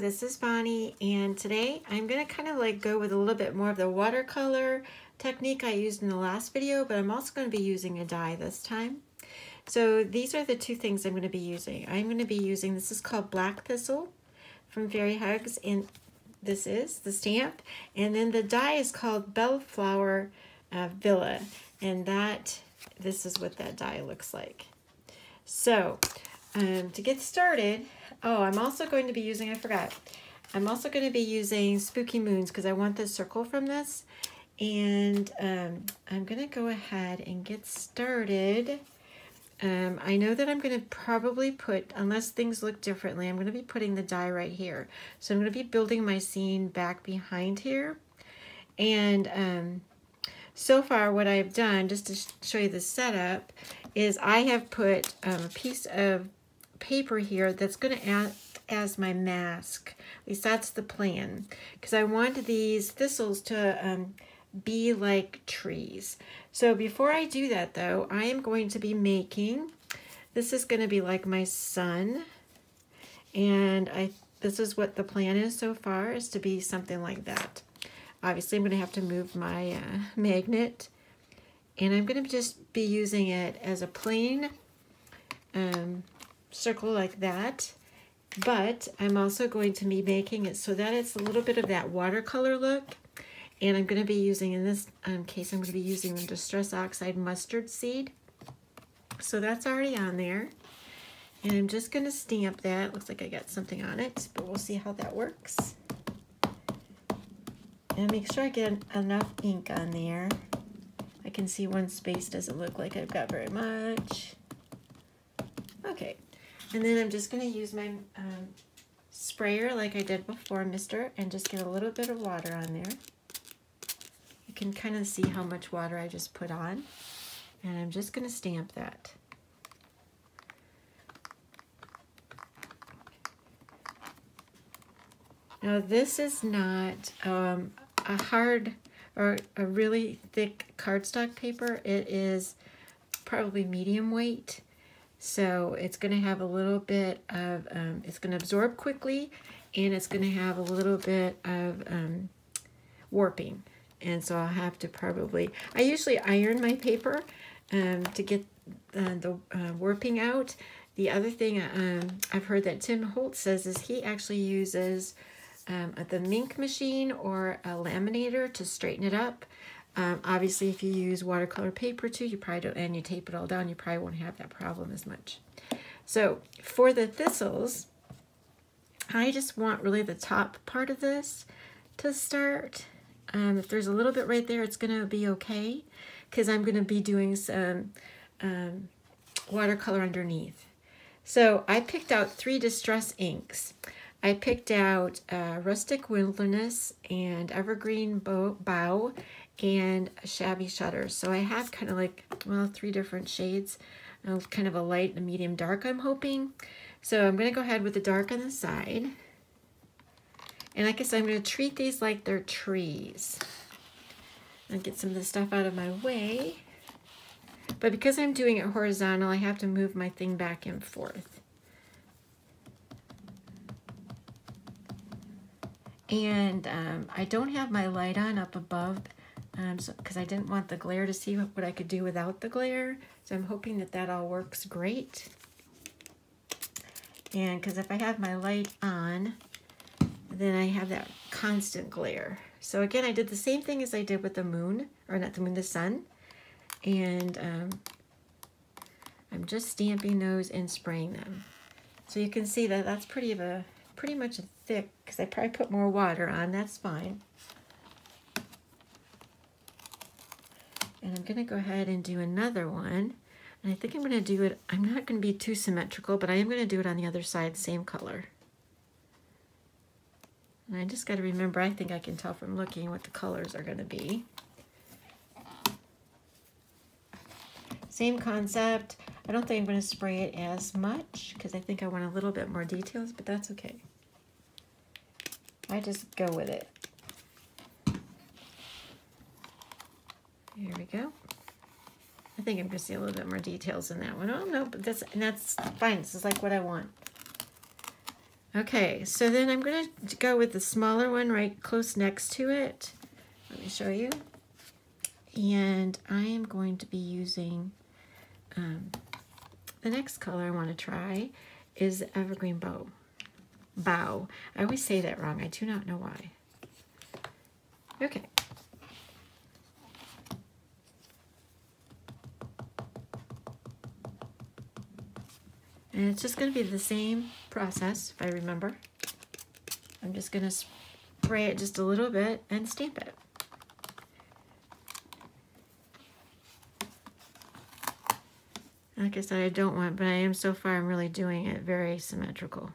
this is Bonnie, and today I'm going to kind of like go with a little bit more of the watercolor technique I used in the last video, but I'm also going to be using a die this time. So these are the two things I'm going to be using. I'm going to be using, this is called Black Thistle from Fairy Hugs, and this is the stamp, and then the die is called BellFlower Villa, and this is what that die looks like. So to get started, I'm also going to be using, I forgot, I'm also going to be using Spooky Moons because I want the circle from this. And I'm going to go ahead and get started. I know that I'm going to probably put, unless things look differently, I'm going to be putting the die right here. So I'm going to be building my scene back behind here. And so far what I've done, just to show you the setup, is I have put a piece of paper here that's going to act as my mask. At least that's the plan, because I want these thistles to be like trees. So before I do that though, I am going to be making, this is going to be like my sun, and this is what the plan is so far, is to be something like that. Obviously I'm going to have to move my magnet, and I'm going to just be using it as a plain circle like that, but I'm also going to be making it so that it's a little bit of that watercolor look. And I'm going to be using, in this case, I'm going to be using the Distress Oxide mustard seed. So that's already on there. And I'm just going to stamp that. Looks like I got something on it, but we'll see how that works. And make sure I get enough ink on there. I can see one space doesn't look like I've got very much. Okay. And then I'm just going to use my sprayer like I did before, Mister, and just get a little bit of water on there. You can kind of see how much water I just put on, and I'm just going to stamp that. Now this is not a hard or a really thick cardstock paper. It is probably medium weight, so it's going to have a little bit of, it's going to absorb quickly, and it's going to have a little bit of warping. And so I'll have to probably, I usually iron my paper to get the warping out. The other thing I've heard that Tim Holt says is he actually uses the Mink machine or a laminator to straighten it up. Obviously, if you use watercolor paper too, you probably don't, and you tape it all down, you probably won't have that problem as much. So for the thistles, I just want really the top part of this to start. If there's a little bit right there, it's going to be okay, because I'm going to be doing some watercolor underneath. So I picked out 3 distress inks. I picked out Rustic Wilderness and Evergreen Bough and Shabby Shutters. So I have kind of like, well, 3 different shades, kind of a light, a medium, dark, I'm hoping. So I'm going to go ahead with the dark on the side. And like I said, I'm going to treat these like they're trees. I'll get some of the stuff out of my way. But because I'm doing it horizontal, I have to move my thing back and forth. And I don't have my light on up above because I didn't want the glare, to see what I could do without the glare. So I'm hoping that that all works great. And because if I have my light on, then I have that constant glare. So again, I did the same thing as I did with the moon, or not the moon, the sun. And I'm just stamping those and spraying them. So you can see that that's pretty much a thick, because I probably put more water on, that's fine. And I'm gonna go ahead and do another one. And I think I'm gonna do it, I'm not gonna be too symmetrical, but I am gonna do it on the other side, same color. And I just got to remember, I think I can tell from looking what the colors are going to be. Same concept. I don't think I'm going to spray it as much because I think I want a little bit more details, but that's okay. I just go with it. Here we go. I think I'm going to see a little bit more details in that one. Oh no, but that's fine. This is like what I want. Okay, so then I'm going to go with the smaller one right close next to it. Let me show you. And I am going to be using, the next color I want to try is the Evergreen Bough. Bough. I always say that wrong. I do not know why. Okay. And it's just going to be the same process, if I remember. I'm just going to spray it just a little bit and stamp it. Like I said, I don't want, but I am so far, I'm really doing it very symmetrical.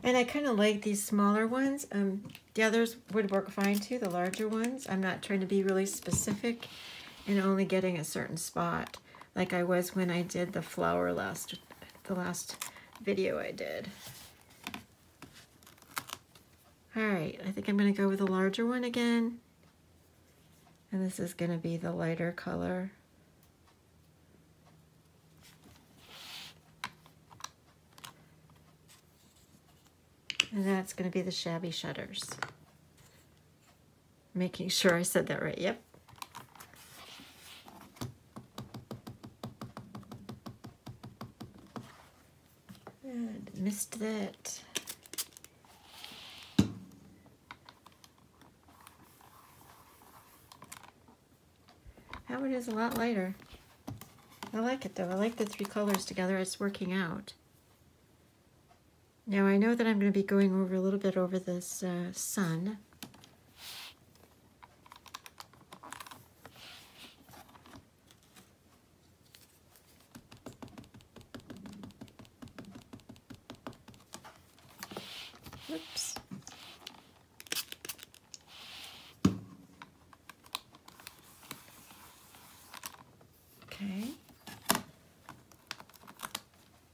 And I kind of like these smaller ones. The others would work fine too, the larger ones. I'm not trying to be really specific and only getting a certain spot like I was when I did the flower the last video I did. All right, I think I'm going to go with the larger one again. And this is going to be the lighter color. And that's going to be the Shabby Shutters. Making sure I said that right. Yep. And missed that. That one is a lot lighter. I like it though. I like the three colors together. It's working out. Now I know that I'm going to be going over a little bit over this sun. Whoops. Okay.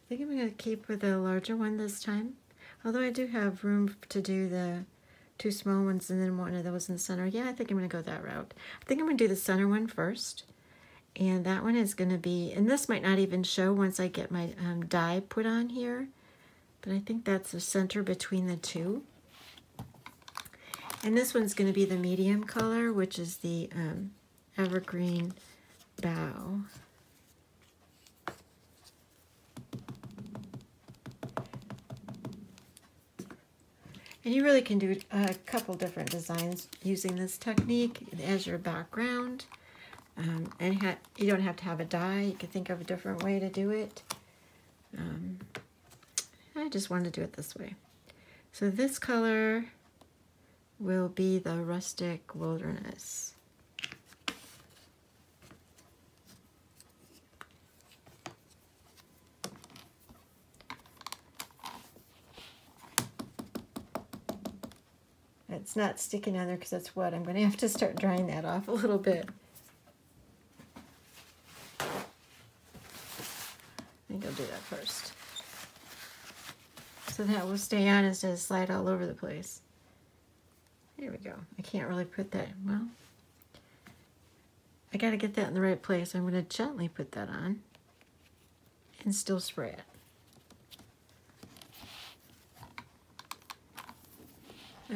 I think I'm going to keep with the larger one this time. Although I do have room to do the two small ones and then one of those in the center. Yeah, I think I'm going to go that route. I think I'm going to do the center one first. And that one is going to be, and this might not even show once I get my dye put on here. But I think that's the center between the two. And this one's going to be the medium color, which is the Evergreen Bough. And you really can do a couple different designs using this technique as your background. And you don't have to have a dye. You can think of a different way to do it. I just wanted to do it this way. So this color will be the Rustic Wilderness. It's not sticking on there because it's wet. I'm going to have to start drying that off a little bit. I think I'll do that first. So that will stay on instead of slide all over the place. There we go. I can't really put that, well, I got to get that in the right place. I'm going to gently put that on and still spray it.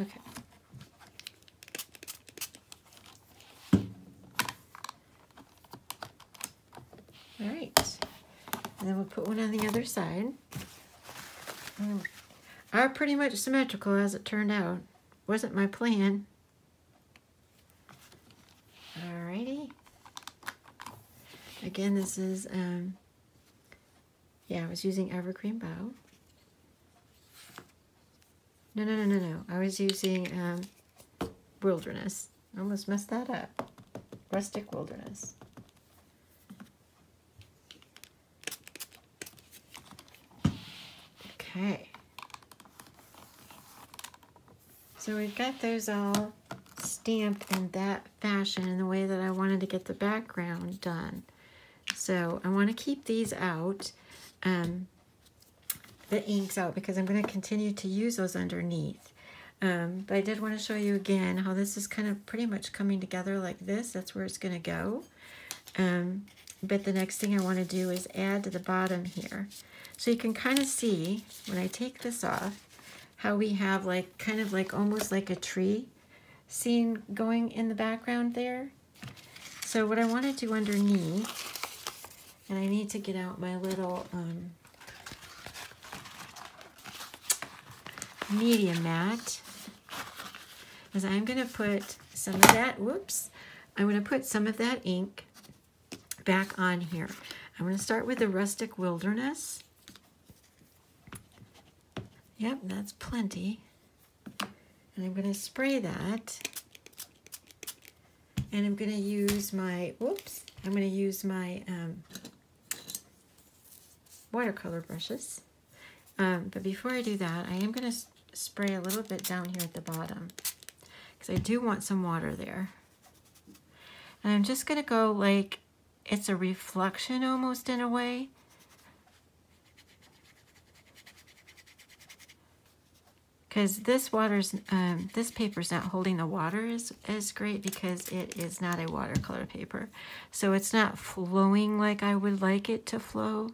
Okay. All right. And then we'll put one on the other side. Are pretty much symmetrical as it turned out. Wasn't my plan. Alrighty. Again, this is, yeah, I was using Evergreen Bough. No. I was using Wilderness. I almost messed that up. Rustic Wilderness. Okay. So we've got those all stamped in that fashion in the way that I wanted to get the background done. So I want to keep these out, the inks out, because I'm going to continue to use those underneath. But I did want to show you again how this is kind of pretty much coming together like this. That's where it's going to go. But the next thing I want to do is add to the bottom here. So you can kind of see when I take this off how we have like kind of like almost like a tree scene going in the background there. So what I want to do underneath, and I need to get out my little medium mat, is I'm going to put some of that, whoops, I'm going to put some of that ink back on here. I'm going to start with the Rustic Wilderness. Yep, that's plenty. And I'm going to spray that. And I'm going to use my, whoops, I'm going to use my watercolor brushes. But before I do that, I am going to spray a little bit down here at the bottom, because I do want some water there. And I'm just going to go like, it's a reflection almost in a way. Because this this paper's not holding the water as great because it is not a watercolor paper. So it's not flowing like I would like it to flow.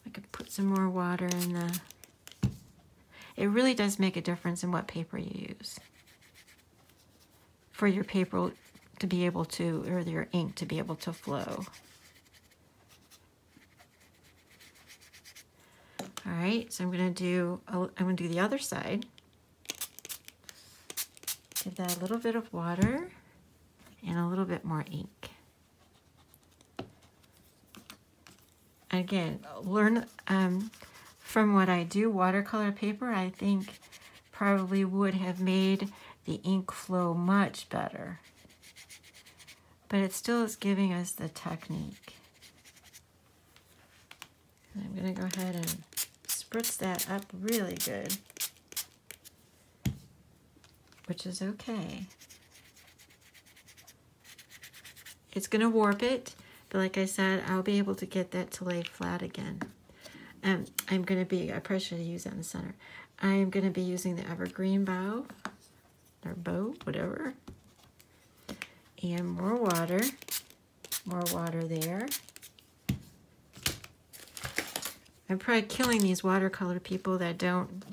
I could put some more water in the... It really does make a difference in what paper you use for your paper to be able to, or your ink to be able to flow. All right, so I'm going to do the other side. Give that a little bit of water and a little bit more ink. Again, learn from what I do. Watercolor paper, I think, probably would have made the ink flow much better. But it still is giving us the technique. And I'm going to go ahead and spritz that up really good, which is okay. It's going to warp it, but like I said, I'll be able to get that to lay flat again. I probably should have used that in the center. I am going to be using the Evergreen Bough, or Bough, whatever. And more water there. I'm probably killing these watercolor people that don't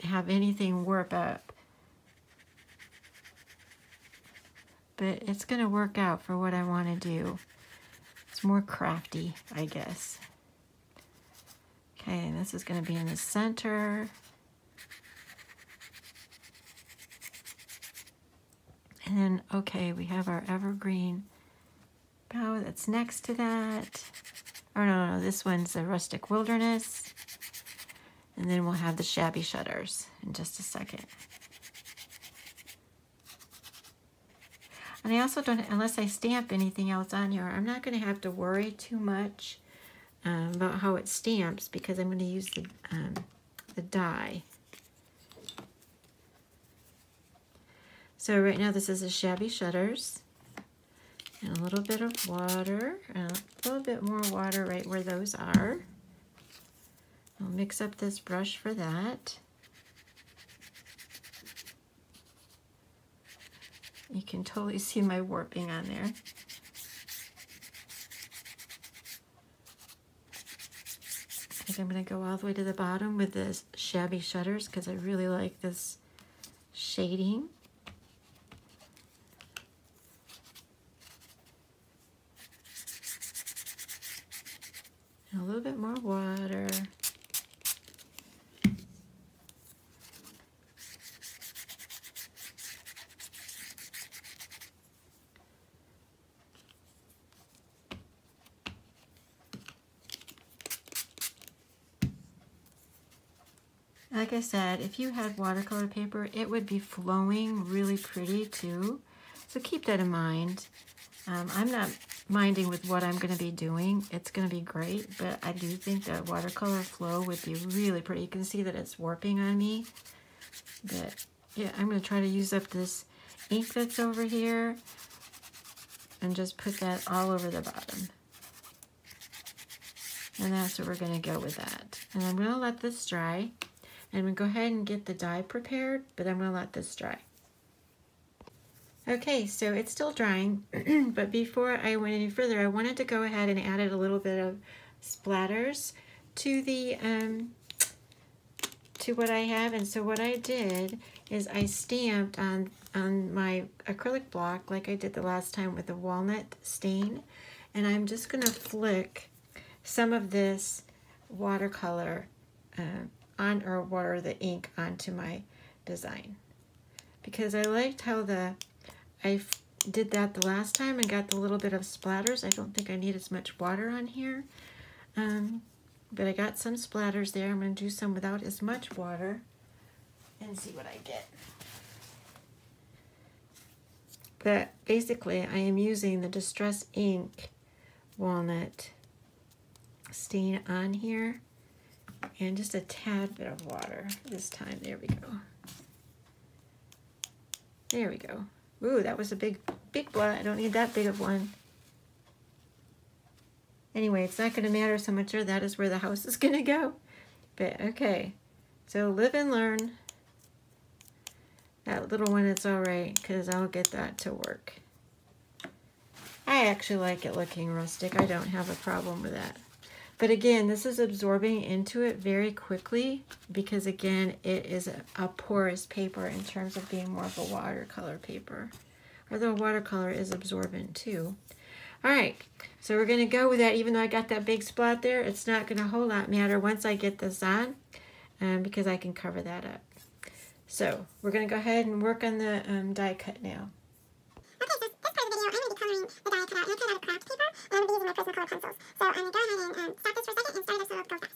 have anything warp up. But it's going to work out for what I want to do. It's more crafty, I guess. Okay, and this is going to be in the center. And then, okay, we have our Evergreen Bough that's next to that. Oh, no, this one's the Rustic Wilderness. And then we'll have the Shabby Shutters in just a second. And I also don't, unless I stamp anything else on here, I'm not going to have to worry too much about how it stamps, because I'm going to use the die. So right now this is the Shabby Shutters, and a little bit of water, and a little bit more water right where those are. I'll mix up this brush for that. You can totally see my warping on there. I think I'm going to go all the way to the bottom with the Shabby Shutters because I really like this shading. And a little bit more water. Like I said, if you had watercolor paper, it would be flowing really pretty too. So keep that in mind. I'm not minding with what I'm going to be doing. It's going to be great, but I do think that watercolor flow would be really pretty. You can see that it's warping on me. But yeah, I'm going to try to use up this ink that's over here and just put that all over the bottom. And that's where we're going to go with that. And I'm going to let this dry. And I'm going to go ahead and get the dye prepared, but I'm going to let this dry. Okay, so it's still drying, but before I went any further, I wanted to go ahead and add a little bit of splatters to the to what I have. And so what I did is I stamped on my acrylic block like I did the last time with the walnut stain, and I'm just going to flick some of this watercolor or the ink onto my design, because I liked how I did that the last time and got the little bit of splatters. I don't think I need as much water on here, but I got some splatters there. I'm going to do some without as much water and see what I get. But basically I am using the Distress Ink walnut stain on here and just a tad bit of water this time. There we go. There we go. Ooh, that was a big blot. I don't need that big of one. Anyway, it's not going to matter so much, or that is where the house is going to go. But okay, so live and learn. That little one, it's all right, because I'll get that to work. I actually like it looking rustic. I don't have a problem with that. But again, this is absorbing into it very quickly because, again, it is a porous paper in terms of being more of a watercolor paper. Although watercolor is absorbent too. All right, so we're going to go with that. Even though I got that big spot there, it's not going to a whole lot matter once I get this on, because I can cover that up. So we're going to go ahead and work on the die cut now. Okay, so this part of the video, I'm going to be coloring the die cut out. I'm going to cut out of Kraft paper, and I'm going to be using my Prismacolor pencils. So I'm going to go ahead and stop this for a second and start it so it'll go fast.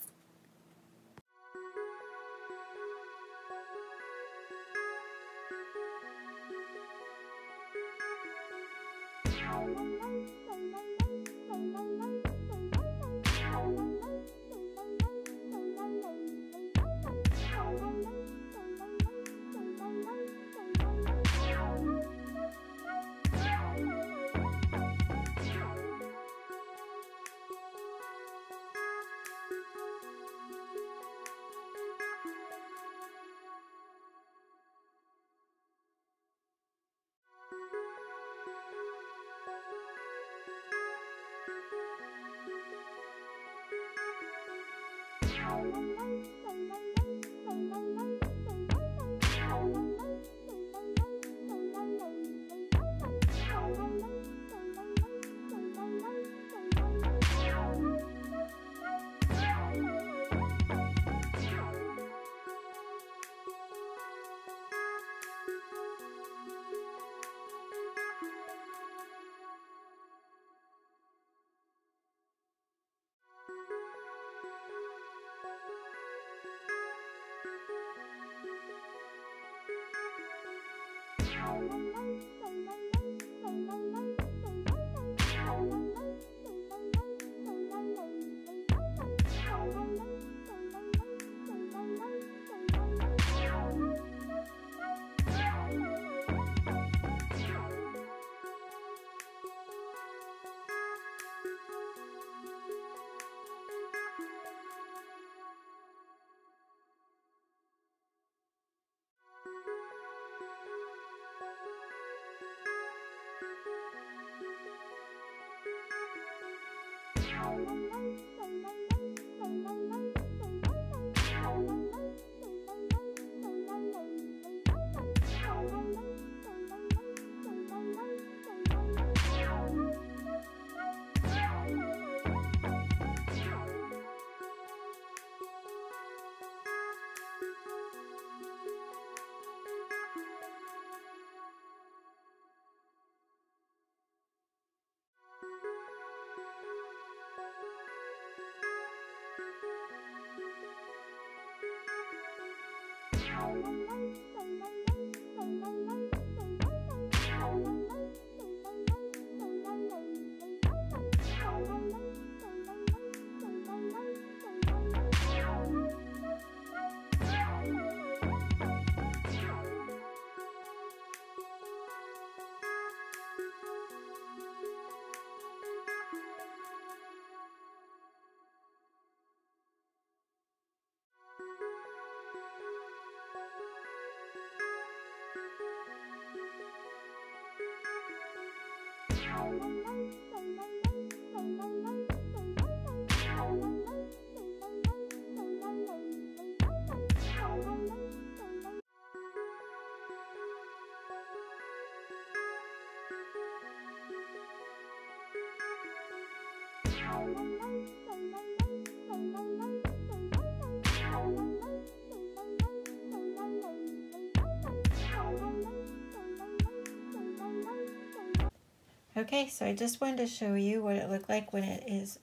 Okay, so I just wanted to show you what it looked like when it is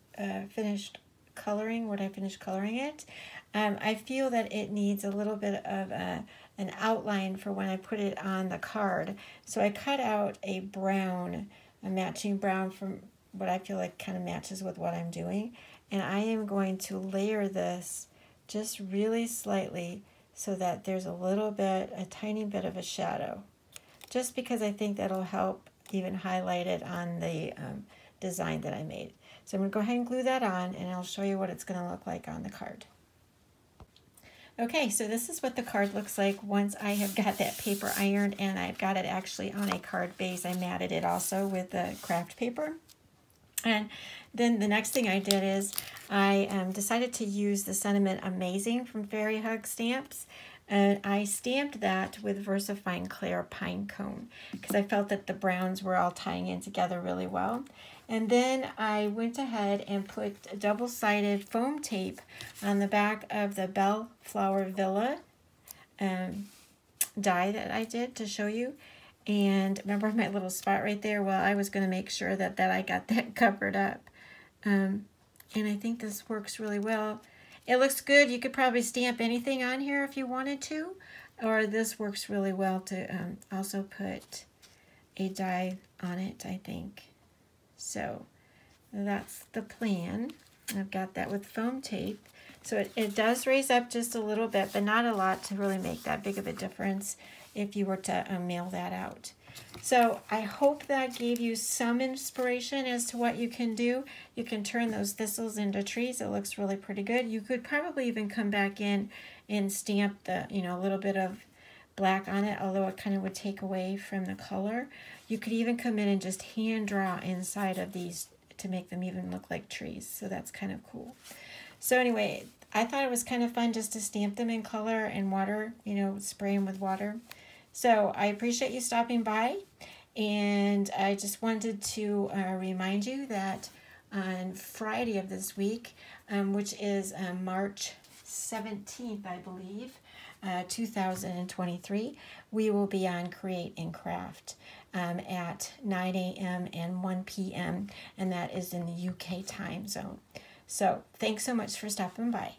finished coloring, when I finished coloring it. I feel that it needs a little bit of an outline for when I put it on the card. So I cut out a brown, a matching brown from what I feel like kind of matches with what I'm doing. And I am going to layer this just really slightly so that there's a little bit, a tiny bit of a shadow. Just because I think that'll help even highlight it on the design that I made. So I'm going to go ahead and glue that on, and I'll show you what it's going to look like on the card. Okay, so this is what the card looks like once I have got that paper ironed, and I've got it actually on a card base. I matted it also with the Kraft paper. And then the next thing I did is I decided to use the Sentiment Amazing from Fairy Hug stamps. And I stamped that with VersaFine Clear Pine Cone because I felt that the browns were all tying in together really well. And then I went ahead and put double-sided foam tape on the back of the BellFlower Villa die that I did to show you. And remember my little spot right there? Well, I was going to make sure that I got that covered up. And I think this works really well. It looks good. You could probably stamp anything on here if you wanted to, or this works really well to also put a die on it, I think. So that's the plan. I've got that with foam tape. So it does raise up just a little bit, but not a lot to really make that big of a difference if you were to mail that out. So I hope that gave you some inspiration as to what you can do. You can turn those thistles into trees. It looks really pretty good. You could probably even come back in and stamp the, a little bit of black on it, although it kind of would take away from the color. You could even come in and just hand draw inside of these to make them even look like trees. So that's kind of cool. So anyway, I thought it was kind of fun just to stamp them in color and water, spray them with water. So I appreciate you stopping by, and I just wanted to remind you that on Friday of this week, which is March 17th, I believe, 2023, we will be on Create and Craft at 9 a.m. and 1 p.m., and that is in the UK time zone. So thanks so much for stopping by.